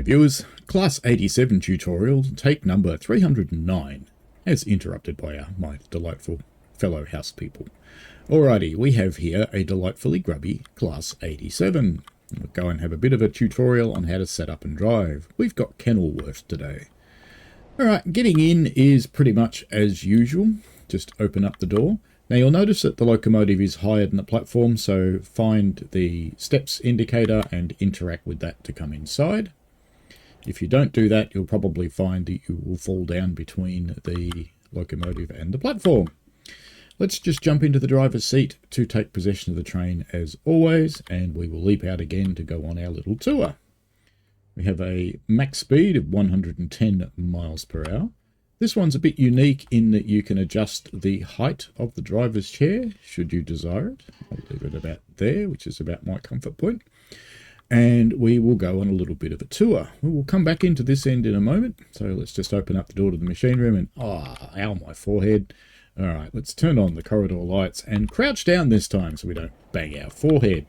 G'day viewers, Class 87 tutorial, take number 309, as interrupted by my delightful fellow house people. Alrighty, we have here a delightfully grubby Class 87. We'll go and have a bit of a tutorial on how to set up and drive. We've got Kenilworth today. Alright, getting in is pretty much as usual. Just open up the door. Now you'll notice that the locomotive is higher than the platform, so find the steps indicator and interact with that to come inside. If you don't do that, you'll probably find that you will fall down between the locomotive and the platform. Let's just jump into the driver's seat to take possession of the train as always, and we will leap out again to go on our little tour. We have a max speed of 110 miles per hour. This one's a bit unique in that you can adjust the height of the driver's chair, should you desire it. I'll leave it about there, which is about my comfort point. And we will go on a little bit of a tour. We will come back into this end in a moment. So let's just open up the door to the machine room and, ow, my forehead. All right, let's turn on the corridor lights and crouch down this time so we don't bang our forehead.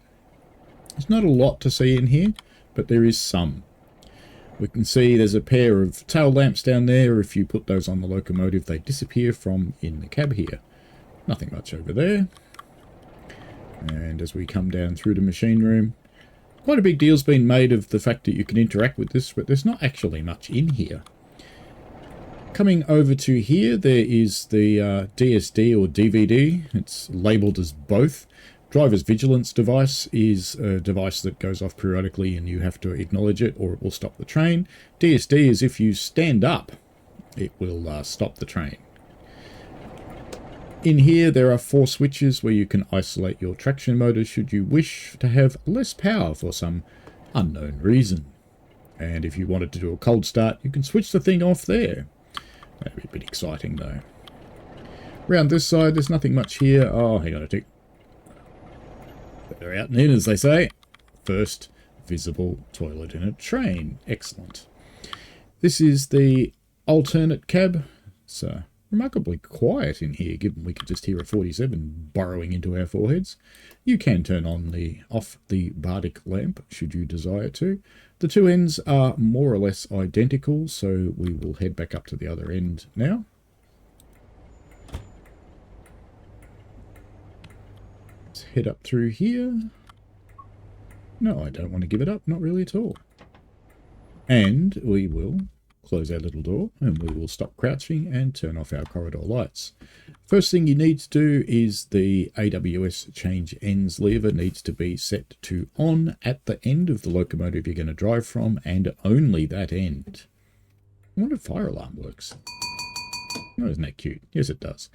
There's not a lot to see in here, but there is some. We can see there's a pair of tail lamps down there. If you put those on the locomotive, they disappear from in the cab here. Nothing much over there. And as we come down through the machine room, quite a big deal's been made of the fact that you can interact with this, but there's not actually much in here. Coming over to here, there is the DSD or DVD. It's labelled as both. Driver's vigilance device is a device that goes off periodically and you have to acknowledge it or it will stop the train. DSD is if you stand up, it will stop the train. In here there are 4 switches where you can isolate your traction motors should you wish to have less power for some unknown reason. And if you wanted to do a cold start, you can switch the thing off there. That'd be a bit exciting though. Around this side there's nothing much here. Oh, hang on a tick. They're out and in, as they say. First visible toilet in a train. Excellent. This is the alternate cab. It's remarkably quiet in here, given we could just hear a 47 burrowing into our foreheads. You can turn on off the Bardic lamp, should you desire to. The two ends are more or less identical, so we will head back up to the other end now. Head up through here. No, I don't want to give it up, not really at all. And we will close our little door and we will stop crouching and turn off our corridor lights. First thing you need to do is the AWS change ends lever needs to be set to on at the end of the locomotive you're going to drive from, and only that end. I wonder if fire alarm works. Oh, isn't that cute? Yes, it does.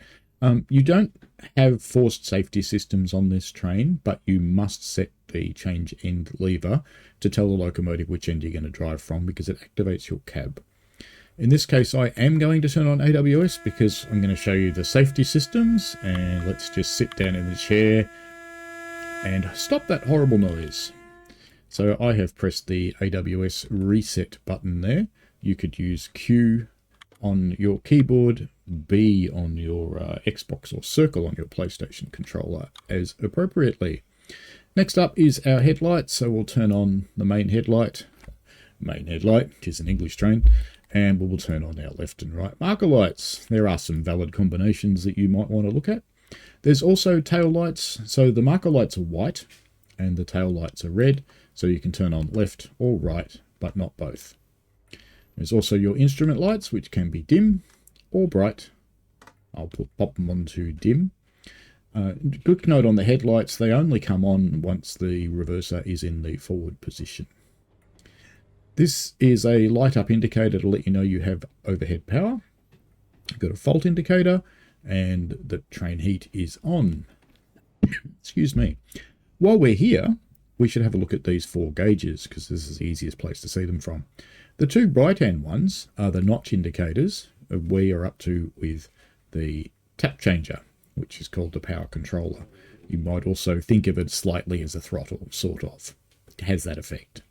You don't have forced safety systems on this train, but you must set the change end lever to tell the locomotive which end you're going to drive from because it activates your cab. In this case, I am going to turn on AWS because I'm going to show you the safety systems, and let's just sit down in the chair and stop that horrible noise. So I have pressed the AWS reset button there. You could use Q on your keyboard, B on your Xbox, or circle on your PlayStation controller as appropriately. Next up is our headlights, so we'll turn on the main headlight, which is an English train, and we will turn on our left and right marker lights. There are some valid combinations that you might want to look at. There's also tail lights, so the marker lights are white and the tail lights are red, so you can turn on left or right, but not both. There's also your instrument lights, which can be dim or bright. I'll pop them onto dim. Quick note on the headlights, they only come on once the reverser is in the forward position. This is a light up indicator to let you know you have overhead power. You've got a fault indicator and the train heat is on. Excuse me. While we're here, we should have a look at these 4 gauges because this is the easiest place to see them from. The 2 right-hand ones are the notch indicators of where you're up to with the tap changer, which is called the power controller. You might also think of it slightly as a throttle, sort of. It has that effect.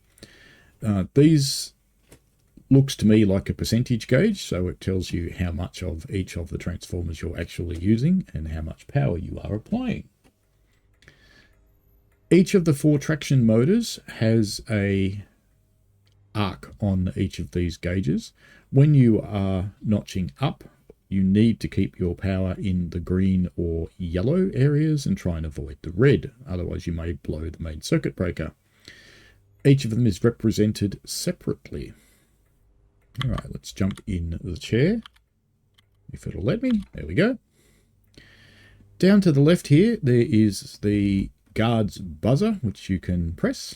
These looks to me like a percentage gauge, so it tells you how much of each of the transformers you're actually using and how much power you are applying. Each of the 4 traction motors has a arc on each of these gauges. When you are notching up, you need to keep your power in the green or yellow areas and try and avoid the red. Otherwise, you may blow the main circuit breaker. Each of them is represented separately. All right, let's jump in the chair, if it'll let me. There we go. Down to the left here, there is the guard's buzzer, which you can press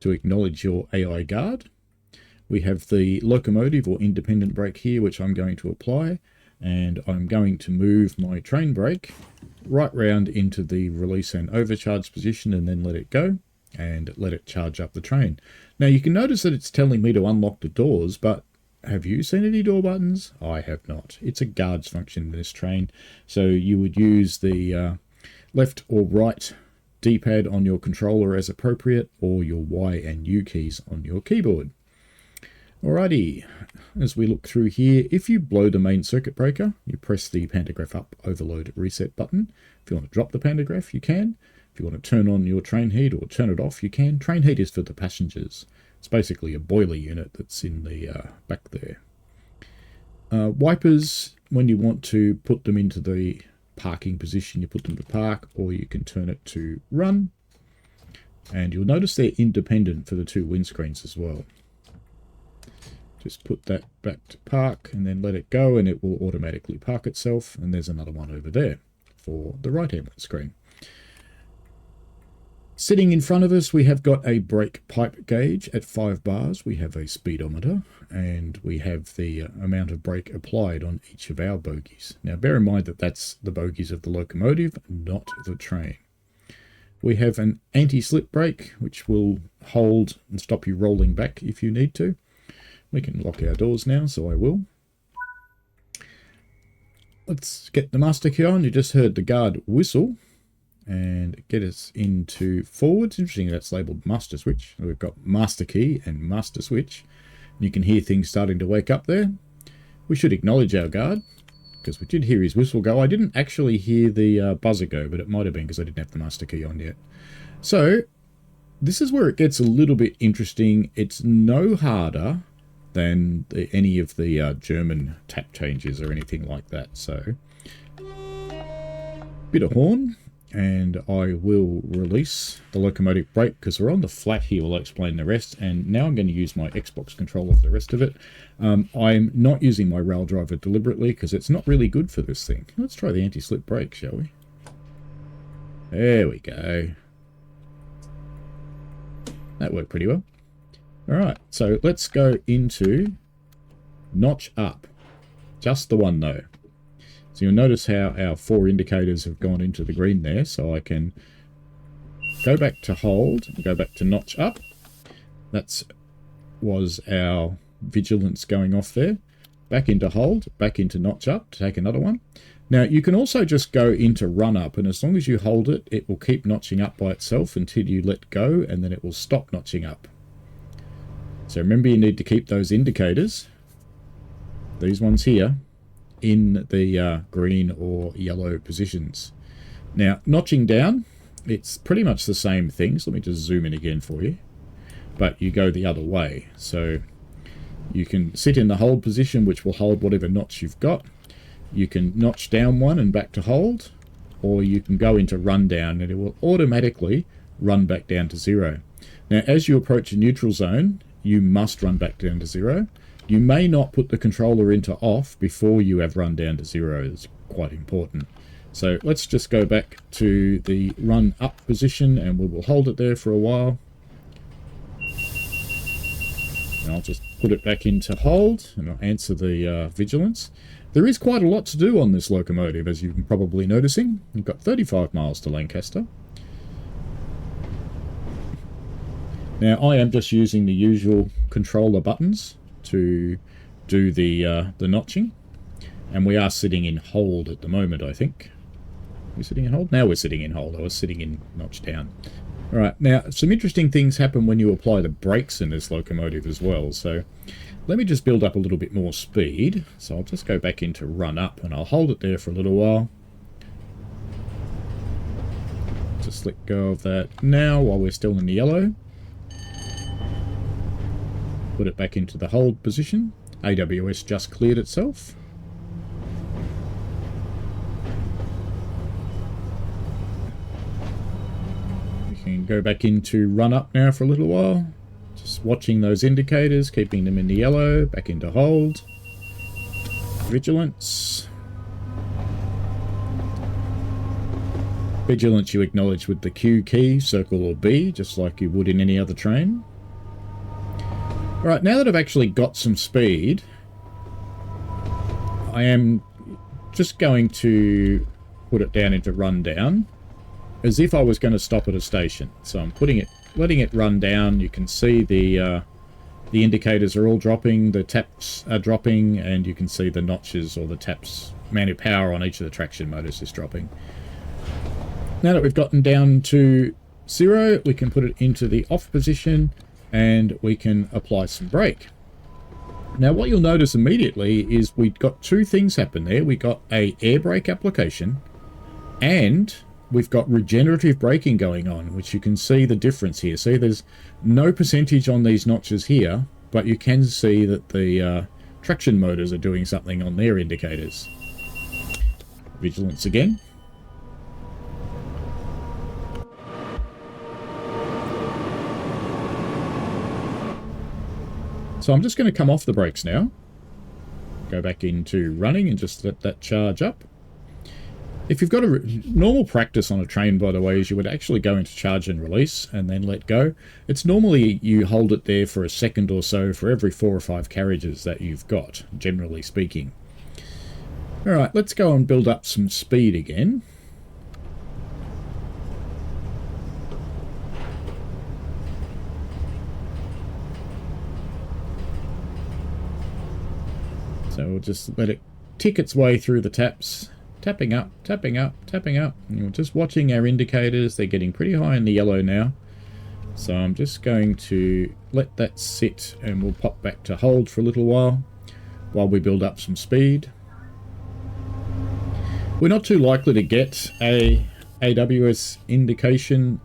to acknowledge your AI guard. We have the locomotive or independent brake here, which I'm going to apply, and I'm going to move my train brake right round into the release and overcharge position and then let it go and let it charge up the train. Now you can notice that it's telling me to unlock the doors, but have you seen any door buttons? I have not. It's a guards function in this train, so you would use the left or right D-pad on your controller as appropriate, or your Y and U keys on your keyboard. Alrighty, as we look through here, if you blow the main circuit breaker, you press the pantograph up overload reset button. If you want to drop the pantograph, you can. If you want to turn on your train heat or turn it off, you can. Train heat is for the passengers. It's basically a boiler unit that's in the back there. Wipers, when you want to put them into the parking position, you put them to park, or you can turn it to run. And you'll notice they're independent for the two windscreens as well. Just put that back to park and then let it go, and it will automatically park itself. And there's another one over there for the right-hand windscreen. Sitting in front of us, we have got a brake pipe gauge at 5 bars. We have a speedometer, and we have the amount of brake applied on each of our bogies. Now, bear in mind that that's the bogies of the locomotive, not the train. We have an anti-slip brake, which will hold and stop you rolling back if you need to. We can lock our doors now, so I will. Let's get the master key on. You just heard the guard whistle and get us into forward. It's interesting that's labelled master switch. We've got master key and master switch. You can hear things starting to wake up there. We should acknowledge our guard, because we did hear his whistle go. I didn't actually hear the buzzer go, but it might have been because I didn't have the master key on yet. So this is where it gets a little bit interesting. It's no harder than any of the German tap changes or anything like that. So bit of horn, and I will release the locomotive brake because we're on the flat here. We'll explain the rest. And now I'm going to use my Xbox controller for the rest of it. I'm not using my rail driver deliberately because it's not really good for this thing. Let's try the anti-slip brake, shall we? There we go. That worked pretty well. All right, so let's go into notch up. Just the one though. So you'll notice how our 4 indicators have gone into the green there. So I can go back to hold, go back to notch up. That was our vigilance going off there. Back into hold, back into notch up to take another one. Now you can also just go into run up, and as long as you hold it, it will keep notching up by itself until you let go, and then it will stop notching up. So remember, you need to keep those indicators, these ones here, in the green or yellow positions. Now, notching down, it's pretty much the same thing. So let me just zoom in again for you. But you go the other way. So you can sit in the hold position, which will hold whatever notch you've got. You can notch down one and back to hold, or you can go into run down and it will automatically run back down to 0. Now, as you approach a neutral zone, you must run back down to 0. You may not put the controller into off before you have run down to 0. It's quite important. So let's just go back to the run up position and we will hold it there for a while. And I'll just put it back into hold and I'll answer the vigilance. There is quite a lot to do on this locomotive, as you're probably noticing. We've got 35 miles to Lancaster. Now I am just using the usual controller buttons to do the notching, and we are sitting in hold at the moment. I think we're sitting in hold now. We're sitting in hold. I was sitting in notch down. All right, now some interesting things happen when you apply the brakes in this locomotive as well. So let me just build up a little bit more speed. So I'll just go back into run up and I'll hold it there for a little while. Just let go of that now while we're still in the yellow. put it back into the hold position. AWS just cleared itself. We can go back into run up now for a little while. Just watching those indicators, keeping them in the yellow, back into hold. Vigilance. Vigilance you acknowledge with the Q key, circle or B, just like you would in any other train. Alright, now that I've actually got some speed, I am just going to put it down into run down, as if I was going to stop at a station. So I'm letting it run down. You can see the indicators are all dropping, the taps are dropping, and you can see the notches or the taps, amount of power on each of the traction motors is dropping. Now that we've gotten down to 0, we can put it into the off position and we can apply some brake. Now what you'll notice immediately is we've got two things happen there. We got a air brake application and we've got regenerative braking going on, which you can see the difference here. See, there's no percentage on these notches here, but you can see that the traction motors are doing something on their indicators. Vigilance again. So I'm just going to come off the brakes now, go back into running and just let that charge up. If you've got a normal practice on a train, by the way, is you would actually go into charge and release and then let go. It's normally you hold it there for a second or so for every 4 or 5 carriages that you've got, generally speaking. All right, let's go and build up some speed again. So we'll just let it tick its way through the taps, tapping up, tapping up, tapping up. And we're just watching our indicators. They're getting pretty high in the yellow now. So I'm just going to let that sit and we'll pop back to hold for a little while we build up some speed. We're not too likely to get a AWS indication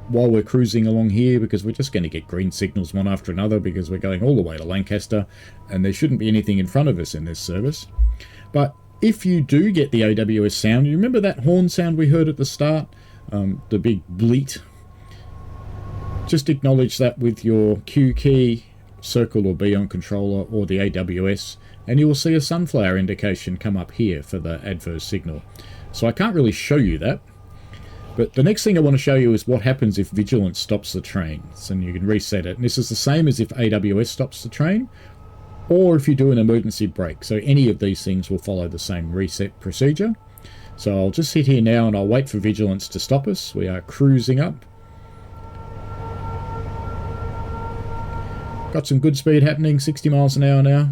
while we're cruising along here because we're just going to get green signals one after another because we're going all the way to Lancaster and there shouldn't be anything in front of us in this service. But if you do get the AWS sound, you remember that horn sound we heard at the start, the big bleat? Just acknowledge that with your Q key, circle or B on controller or the AWS, and you will see a sunflower indication come up here for the adverse signal. So I can't really show you that. But the next thing I want to show you is what happens if Vigilance stops the train. So you can reset it. And this is the same as if AWS stops the train or if you do an emergency brake. So any of these things will follow the same reset procedure. So I'll just sit here now and I'll wait for Vigilance to stop us. We are cruising up. Got some good speed happening, 60 miles an hour now.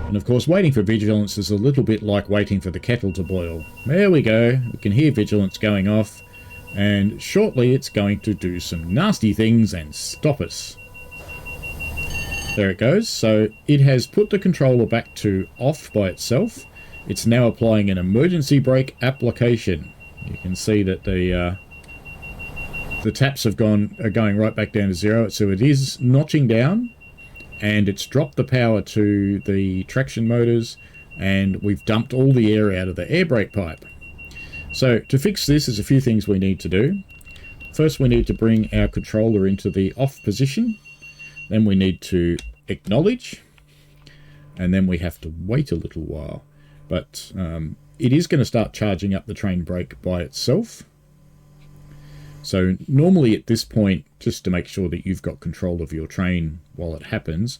And of course, waiting for Vigilance is a little bit like waiting for the kettle to boil. There we go. We can hear Vigilance going off. And shortly it's going to do some nasty things and stop us. There it goes. So it has put the controller back to off by itself. It's now applying an emergency brake application. You can see that the taps are going right back down to 0. So it is notching down. And it's dropped the power to the traction motors and we've dumped all the air out of the air brake pipe. So to fix this, there's a few things we need to do. First, we need to bring our controller into the off position. Then we need to acknowledge. And then we have to wait a little while. But it is going to start charging up the train brake by itself. So normally at this point, just to make sure that you've got control of your train while it happens,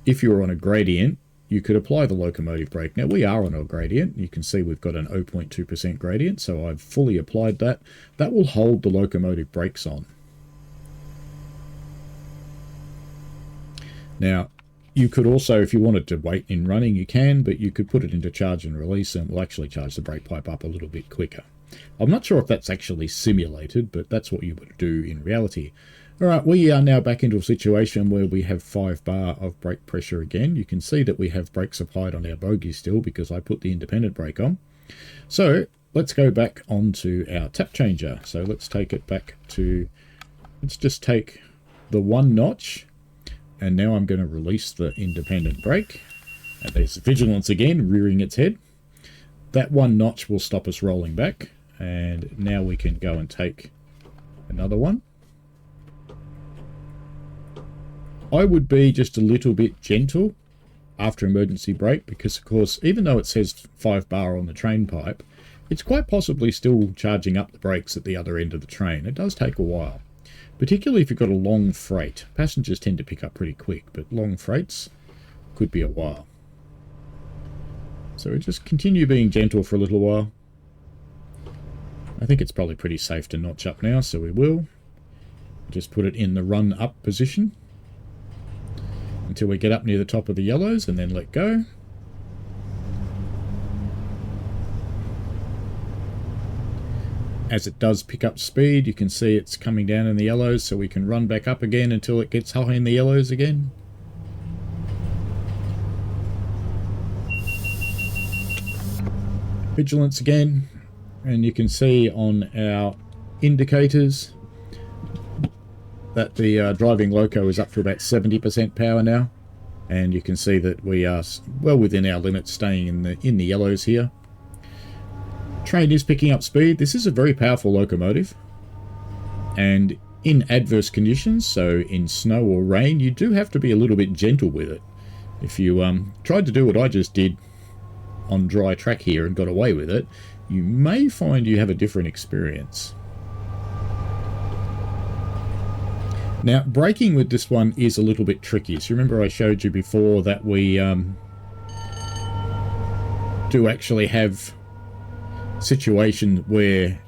if you're on a gradient, you could apply the locomotive brake. Now we are on a gradient. You can see we've got an 0.2% gradient, so I've fully applied that. That will hold the locomotive brakes on. Now, you could also, if you wanted to wait in running, you can, but you could put it into charge and release and we'll actually charge the brake pipe up a little bit quicker. I'm not sure if that's actually simulated, but that's what you would do in reality. All right, we are now back into a situation where we have 5 bar of brake pressure again. You can see that we have brakes applied on our bogie still because I put the independent brake on. So let's go back onto our tap changer. So let's take it back to, let's just take the 1 notch, and now I'm going to release the independent brake. And there's vigilance again, rearing its head. That 1 notch will stop us rolling back, and now we can go and take another one. I would be just a little bit gentle after emergency brake, because of course, even though it says 5 bar on the train pipe, it's quite possibly still charging up the brakes at the other end of the train. It does take a while, particularly if you've got a long freight. Passengers tend to pick up pretty quick, but long freights could be a while. So we just continue being gentle for a little while. I think it's probably pretty safe to notch up now, so we will. Just put it in the run up position until we get up near the top of the yellows, and then let go. As it does pick up speed, you can see it's coming down in the yellows, so we can run back up again until it gets high in the yellows again. Vigilance again, and you can see on our indicators that the driving loco is up to about 70% power now, and you can see that we are well within our limits, staying in the yellows here. Train is picking up speed. This is a very powerful locomotive, and in adverse conditions, so in snow or rain, you do have to be a little bit gentle with it. If you tried to do what I just did on dry track here and got away with it, you may find you have a different experience. Now, braking with this one is a little bit tricky. So remember I showed you before that we do actually have situations where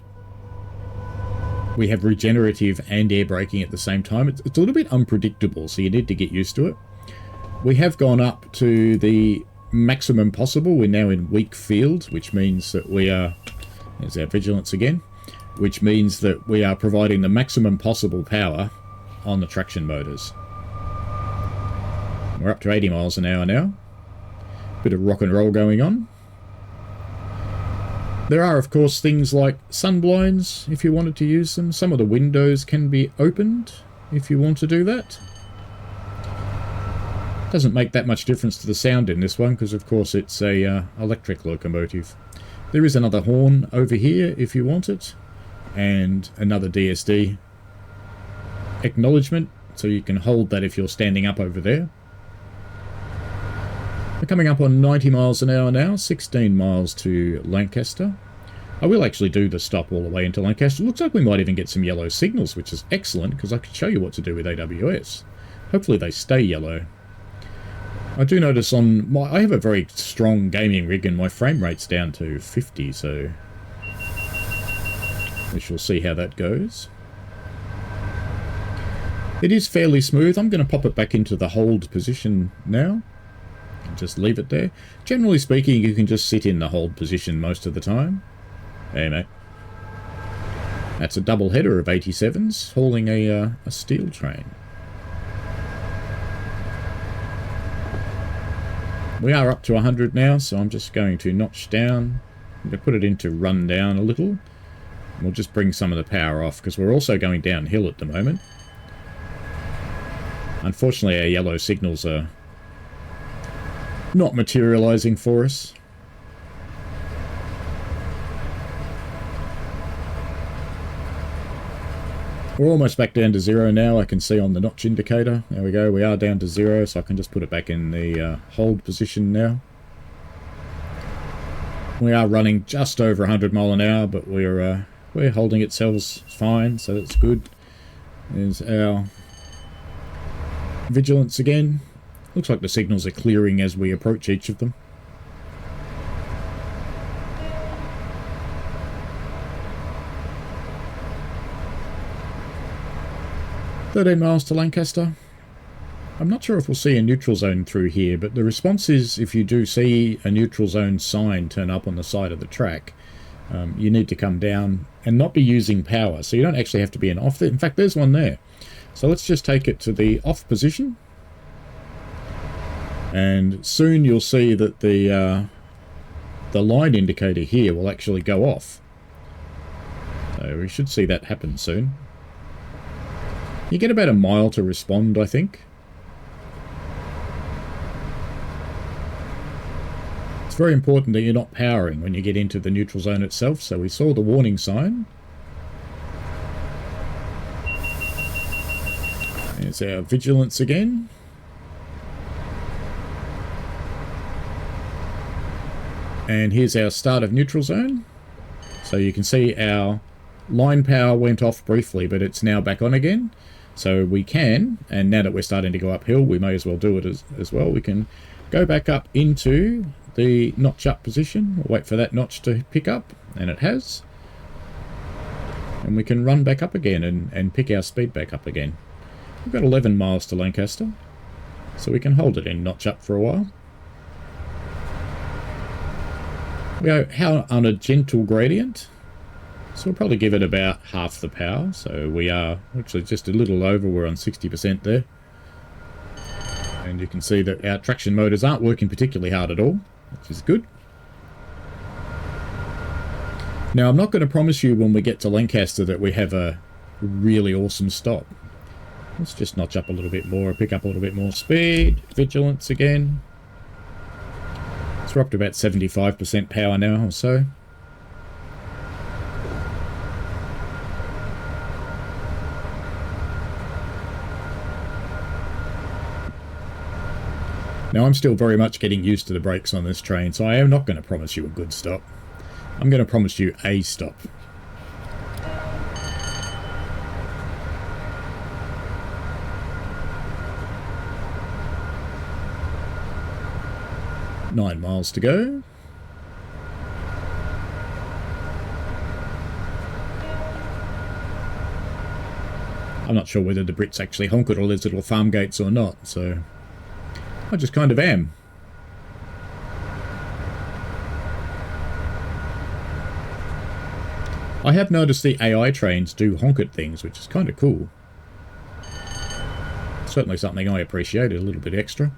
we have regenerative and air braking at the same time. It's a little bit unpredictable, so you need to get used to it. We have gone up to the maximum possible. We're now in weak field, which means that we are, there's our vigilance again, which means that we are providing the maximum possible power on the traction motors. We're up to 80 miles an hour now. Bit of rock and roll going on. There are, of course, things like sun blinds if you wanted to use them. Some of the windows can be opened if you want to do that. Doesn't make that much difference to the sound in this one, because of course it's a electric locomotive. There is another horn over here if you want it, and another DSD acknowledgement, so you can hold that if you're standing up over there. We're coming up on 90 miles an hour now, 16 miles to Lancaster. I will actually do the stop all the way into Lancaster. Looks like we might even get some yellow signals, which is excellent, because I can show you what to do with AWS. Hopefully they stay yellow. I do notice on my, I have a very strong gaming rig and my frame rate's down to 50, so we shall see how that goes. It is fairly smooth. I'm going to pop it back into the hold position now and just leave it there. Generally speaking, you can just sit in the hold position most of the time. Hey mate. That's a double header of 87s hauling a steel train. We are up to 100 now, so I'm just going to notch down. I'm going to put it into run down a little. We'll just bring some of the power off, because we're also going downhill at the moment. Unfortunately, our yellow signals are not materializing for us. We're almost back down to 0 now. I can see on the notch indicator. There we go. We are down to 0, so I can just put it back in the hold position now. We are running just over 100 mile an hour, but we're holding ourselves fine, so that's good. There's our vigilance again. Looks like the signals are clearing as we approach each of them. "13 miles to Lancaster." I'm not sure if we'll see a neutral zone through here, but the response is if you do see a neutral zone sign turn up on the side of the track, you need to come down and not be using power. So you don't actually have to be in off. In fact, there's one there. So let's just take it to the off position. And soon you'll see that the line indicator here will actually go off. So we should see that happen soon. You get about a mile to respond, I think. It's very important that you're not powering when you get into the neutral zone itself. So we saw the warning sign. There's our vigilance again. And here's our start of neutral zone. So you can see our line power went off briefly, but it's now back on again. So we can, and now that we're starting to go uphill, we may as well do it as well. We can go back up into the notch up position. We'll wait for that notch to pick up, and it has. And we can run back up again and pick our speed back up again. We've got 11 miles to Lancaster, so we can hold it in notch up for a while. We go out on a gentle gradient, so we'll probably give it about half the power. So we are actually just a little over, we're on 60% there. And you can see that our traction motors aren't working particularly hard at all, which is good. Now I'm not going to promise you when we get to Lancaster that we have a really awesome stop. Let's just notch up a little bit more, pick up a little bit more speed, vigilance again. So we're up to about 75% power now or so. Now I'm still very much getting used to the brakes on this train, so I am not going to promise you a good stop. I'm going to promise you a stop. Nine miles to go. I'm not sure whether the Brits actually honk at all these little farm gates or not, so I just kind of am. I have noticed the AI trains do honk at things, which is kind of cool. Certainly something I appreciate, a little bit extra.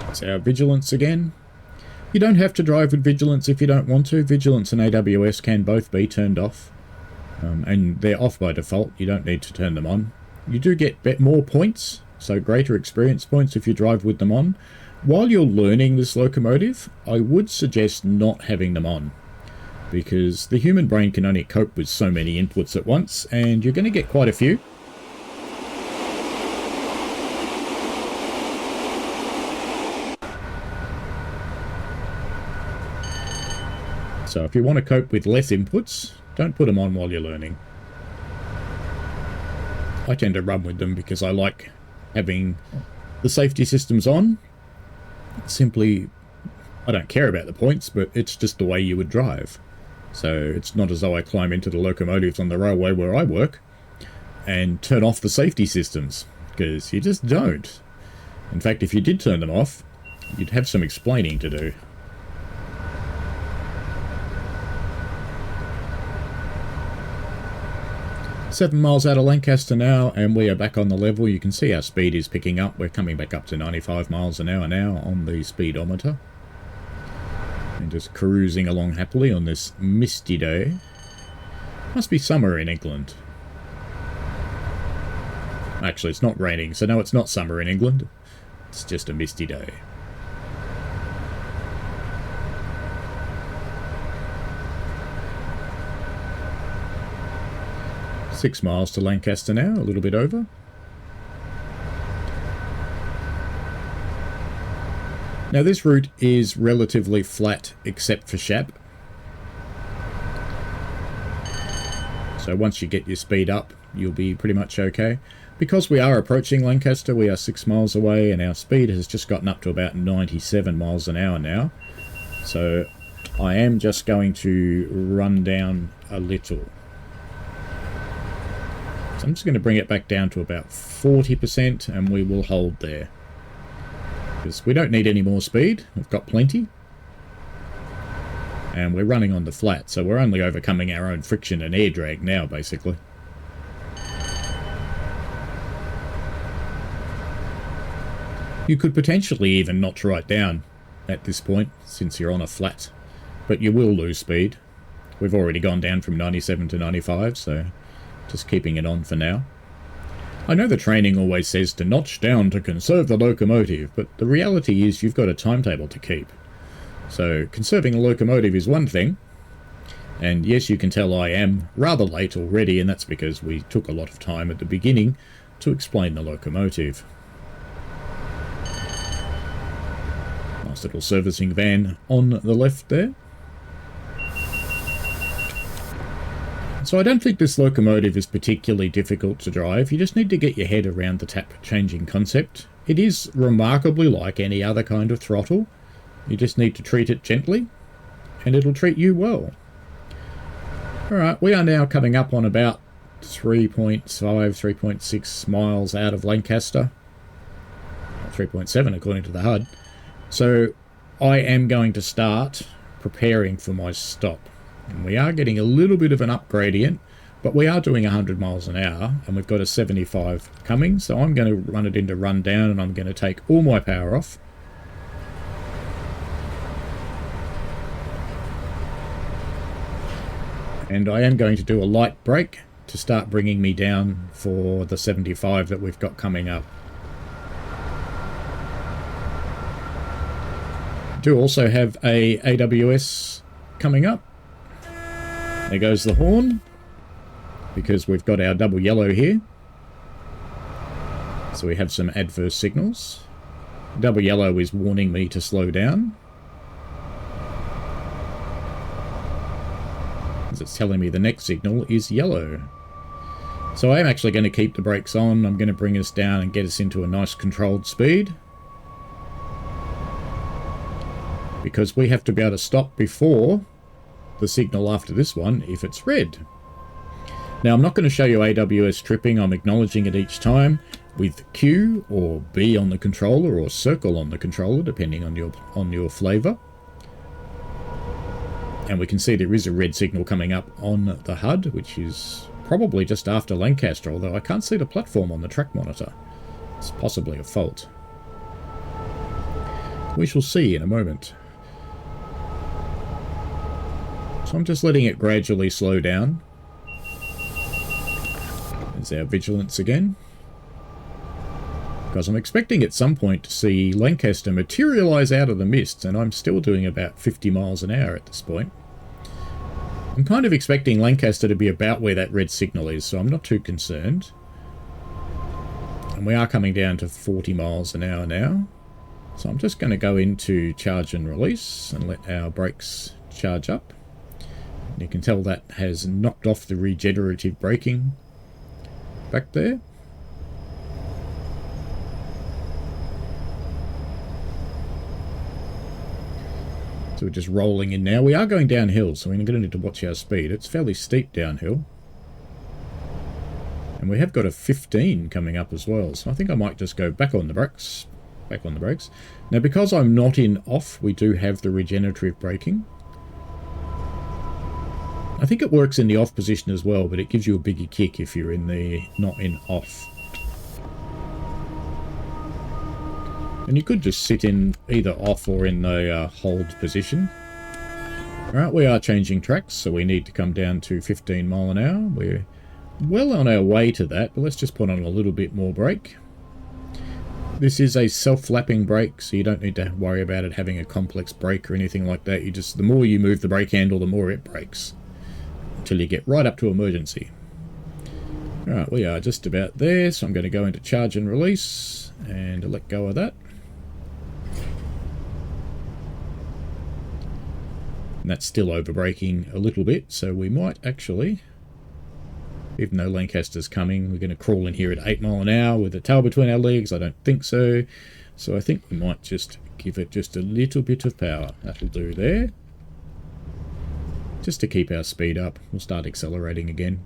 It's our vigilance again. You don't have to drive with vigilance if you don't want to. Vigilance and AWS can both be turned off. And they're off by default. You don't need to turn them on. You do get more points, so greater experience points if you drive with them on. While you're learning this locomotive, I would suggest not having them on, because the human brain can only cope with so many inputs at once, and you're going to get quite a few. So if you want to cope with less inputs, don't put them on while you're learning. I tend to run with them because I like having the safety systems on. Simply, I don't care about the points, but it's just the way you would drive. So it's not as though I climb into the locomotives on the railway where I work and turn off the safety systems, because you just don't. In fact, if you did turn them off, you'd have some explaining to do. Seven miles out of Lancaster now, and we are back on the level. You can see our speed is picking up. We're coming back up to 95 miles an hour now on the speedometer. And just cruising along happily on this misty day. Must be summer in England. Actually, it's not raining, so no, it's not summer in England. It's just a misty day. Six miles to Lancaster now, a little bit over. Now this route is relatively flat except for Shap. So once you get your speed up, you'll be pretty much okay. Because we are approaching Lancaster, we are 6 miles away, and our speed has just gotten up to about 97 miles an hour now. So I am just going to run down a little. I'm just going to bring it back down to about 40%, and we will hold there. Because we don't need any more speed. We've got plenty. And we're running on the flat, so we're only overcoming our own friction and air drag now, basically. You could potentially even notch right down at this point, since you're on a flat. But you will lose speed. We've already gone down from 97 to 95, so just keeping it on for now. I know the training always says to notch down to conserve the locomotive, but the reality is you've got a timetable to keep. So conserving a locomotive is one thing, and yes, you can tell I am rather late already, and that's because we took a lot of time at the beginning to explain the locomotive. Nice little servicing van on the left there. So I don't think this locomotive is particularly difficult to drive. You just need to get your head around the tap changing concept. It is remarkably like any other kind of throttle. You just need to treat it gently, and it'll treat you well. Alright, we are now coming up on about 3.5, 3.6 miles out of Lancaster. 3.7 according to the HUD. So I am going to start preparing for my stop. And we are getting a little bit of an up gradient, but we are doing 100 miles an hour, and we've got a 75 coming, so I'm going to run it into run down, and I'm going to take all my power off. And I am going to do a light brake to start bringing me down for the 75 that we've got coming up. I do also have a AWS coming up. There goes the horn, because we've got our double yellow here. So we have some adverse signals. Double yellow is warning me to slow down, as it's telling me the next signal is yellow. So I am actually going to keep the brakes on. I'm going to bring us down and get us into a nice controlled speed, because we have to be able to stop before the signal after this one if it's red. Now I'm not going to show you AWS tripping. I'm acknowledging it each time with Q or B on the controller or circle on the controller, depending on your flavor. And we can see there is a red signal coming up on the HUD, which is probably just after Lancaster, although I can't see the platform on the track monitor. It's possibly a fault. We shall see in a moment. So I'm just letting it gradually slow down. There's our vigilance again. Because I'm expecting at some point to see Lancaster materialise out of the mist, and I'm still doing about 50 miles an hour at this point. I'm kind of expecting Lancaster to be about where that red signal is, so I'm not too concerned. And we are coming down to 40 miles an hour now. So I'm just going to go into charge and release and let our brakes charge up. You can tell that has knocked off the regenerative braking back there. So we're just rolling in now. We are going downhill, so we're going to need to watch our speed. It's fairly steep downhill. And we have got a 15 coming up as well, so I think I might just go back on the brakes. Back on the brakes. Now, because I'm not in off, we do have the regenerative braking. I think it works in the off position as well, but it gives you a bigger kick if you're in the not in off. And you could just sit in either off or in the hold position. Alright, we are changing tracks, so we need to come down to 15 mile an hour. We're well on our way to that, but let's just put on a little bit more brake. This is a self-lapping brake, so you don't need to worry about it having a complex brake or anything like that. You just, the more you move the brake handle, the more it brakes, until you get right up to emergency. Alright, we are just about there, so I'm going to go into charge and release and let go of that. And that's still over braking a little bit, so we might actually, even though Lancaster's coming, we're going to crawl in here at 8 mile an hour with a tail between our legs. I don't think so. So I think we might just give it just a little bit of power. That'll do there. Just to keep our speed up. We'll start accelerating again.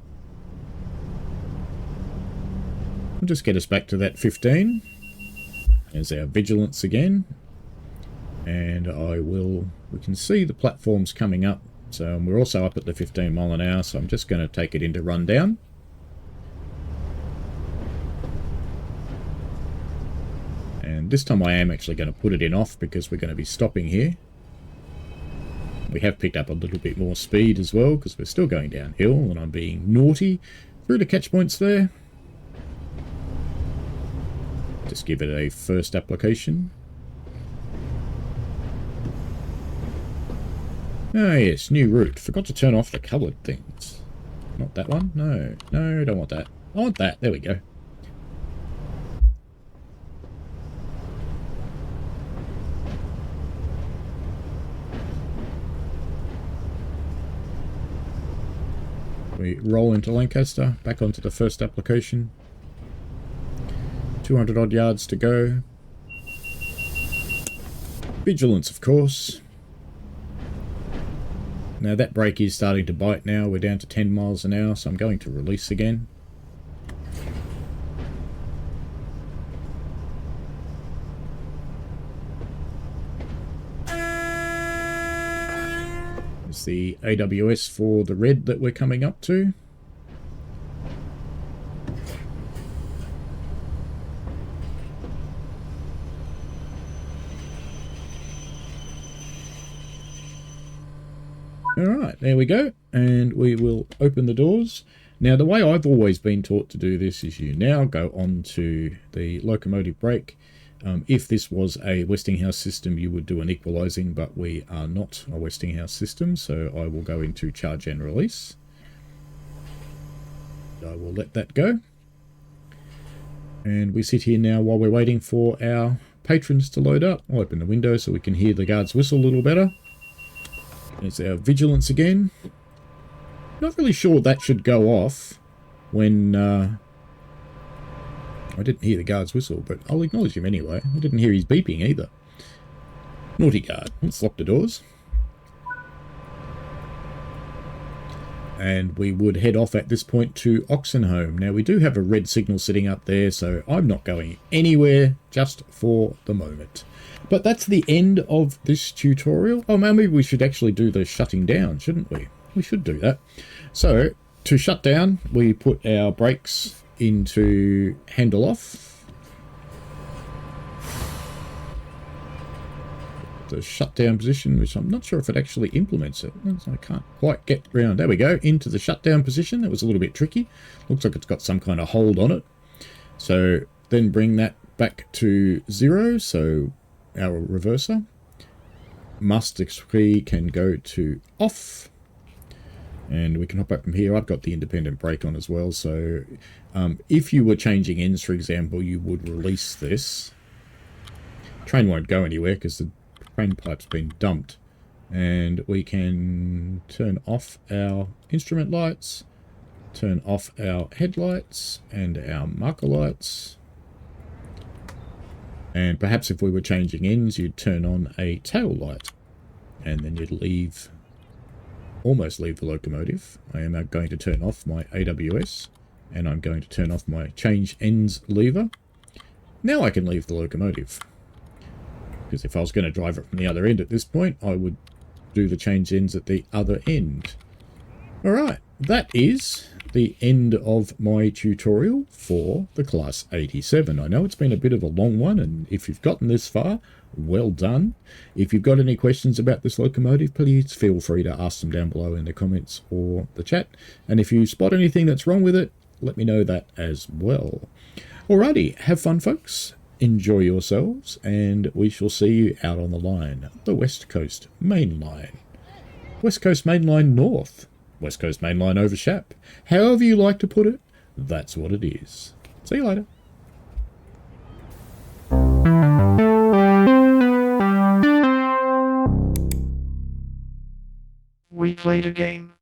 We'll just get us back to that 15. There's our vigilance again. And we can see the platforms coming up. So we're also up at the 15 mile an hour, so I'm just going to take it into run down. And this time I am actually going to put it in off because we're going to be stopping here. We have picked up a little bit more speed as well because we're still going downhill and I'm being naughty through the catch points there. Let's give it a first application. Oh yes, new route. Forgot to turn off the coloured things. Not that one. No, no, don't want that. I want that. There we go. We roll into Lancaster, back onto the first application. 200 odd yards to go. Vigilance, of course. Now that brake is starting to bite now. We're down to 10 miles an hour, so I'm going to release again. It's the AWS for the red that we're coming up to. Alright, there we go, and we will open the doors. Now the way I've always been taught to do this is you now go on to the locomotive brake. If this was a Westinghouse system you would do an equalising, but we are not a Westinghouse system, so I will go into charge and release. I will let that go. And we sit here now while we're waiting for our patrons to load up. I'll open the window so we can hear the guards whistle a little better. There's our vigilance again. Not really sure that should go off when I didn't hear the guard's whistle, but I'll acknowledge him anyway. I didn't hear his beeping either. Naughty guard. Let's lock the doors. And we would head off at this point to Oxenholme. Now we do have a red signal sitting up there, so I'm not going anywhere just for the moment. But that's the end of this tutorial. Oh, maybe we should actually do the shutting down, shouldn't we? We should do that. So, to shut down, we put our brakes into handle off. The shutdown position, which I'm not sure if it actually implements it. I can't quite get around. There we go, into the shutdown position. That was a little bit tricky. Looks like it's got some kind of hold on it. So, then bring that back to 0. So, our reverser must key can go to off, and we can hop up from here. I've got the independent brake on as well, so if you were changing ends, for example, you would release this. Train won't go anywhere because the train pipe's been dumped, and we can turn off our instrument lights, turn off our headlights and our marker lights. And perhaps if we were changing ends, you'd turn on a tail light, and then you'd almost leave the locomotive. I am now going to turn off my AWS, and I'm going to turn off my change ends lever. Now I can leave the locomotive, because if I was going to drive it from the other end at this point, I would do the change ends at the other end. Alright, that is the end of my tutorial for the Class 87. I know it's been a bit of a long one, and if you've gotten this far, well done. If you've got any questions about this locomotive, please feel free to ask them down below in the comments or the chat. And if you spot anything that's wrong with it, let me know that as well. Alrighty, have fun folks, enjoy yourselves, and we shall see you out on the line. The West Coast Main Line. West Coast Main Line North. West Coast Main Line over Shap. However you like to put it, that's what it is. See you later. We played a game.